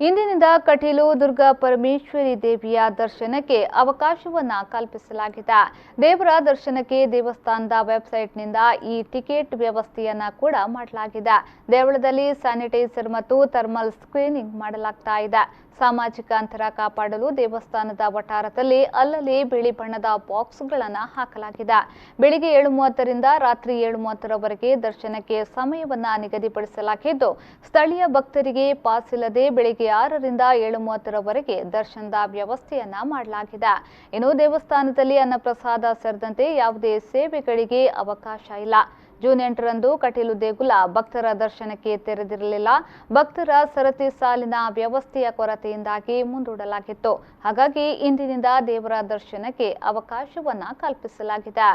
ಇಂದಿನಿಂದ ಕಟೀಲು ದುರ್ಗಾ ಪರಮೇಶ್ವರಿ ದೇವಿಯ ದರ್ಶನಕ್ಕೆ ಅವಕಾಶವನ್ನ ಕಲ್ಪಿಸಲಾಗಿದೆ. ದೇವರ ದರ್ಶನಕ್ಕೆ ದೇವಸ್ಥಾನದ ವೆಬ್ಸೈಟ್ನಿಂದ ಈ ಟಿಕೆಟ್ ವ್ಯವಸ್ಥೆಯನ್ನ ಕೂಡ ಮಾಡಲಾಗಿದೆ. ದೇವಳದಲ್ಲಿ ಸ್ಯಾನಿಟೈಸರ್ ಮತ್ತು ಥರ್ಮಲ್ ಸ್ಕ್ರೀನಿಂಗ್ ಮಾಡಲಾಗ್ತಾ ಇದೆ. ಸಾಮಾಜಿಕ ಅಂತರ ಕಾಪಾಡಲು ದೇವಸ್ಥಾನದ ವಠಾರದಲ್ಲಿ ಅಲ್ಲಲ್ಲಿ ಬಿಳಿ ಬಣ್ಣದ ಬಾಕ್ಸ್ಗಳನ್ನು ಹಾಕಲಾಗಿದೆ. ಬೆಳಿಗ್ಗೆ 7:30ರಿಂದ ರಾತ್ರಿ 7:30ರವರೆಗೆ ದರ್ಶನಕ್ಕೆ ಸಮಯವನ್ನ ನಿಗದಿಪಡಿಸಲಾಗಿದ್ದು, ಸ್ಥಳೀಯ ಭಕ್ತರಿಗೆ ಪಾಸ್ ಇಲ್ಲದೆ ಬೆಳಿಗ್ಗೆ 6ರಿಂದ 7:30ರವರೆಗೆ ದರ್ಶನದ ವ್ಯವಸ್ಥೆಯನ್ನ ಮಾಡಲಾಗಿದೆ. ಇನ್ನು ದೇವಸ್ಥಾನದಲ್ಲಿ ಅನ್ನಪ್ರಸಾದ ಸೇರಿದಂತೆ ಯಾವುದೇ ಸೇವೆಗಳಿಗೆ ಅವಕಾಶ ಇಲ್ಲ. ಜೂನ್ 8ರಂದು ಕಟೀಲು ದೇಗುಲ ಭಕ್ತರ ದರ್ಶನಕ್ಕೆ ತೆರೆದಿರಲಿಲ್ಲ. ಭಕ್ತರ ಸರತಿ ಸಾಲಿನ ವ್ಯವಸ್ಥೆಯ ಕೊರತೆಯಿಂದಾಗಿ ಮುಂದೂಡಲಾಗಿತ್ತು. ಹಾಗಾಗಿ ಇಂದಿನಿಂದ ದೇವರ ದರ್ಶನಕ್ಕೆ ಅವಕಾಶವನ್ನ ಕಲ್ಪಿಸಲಾಗಿದೆ.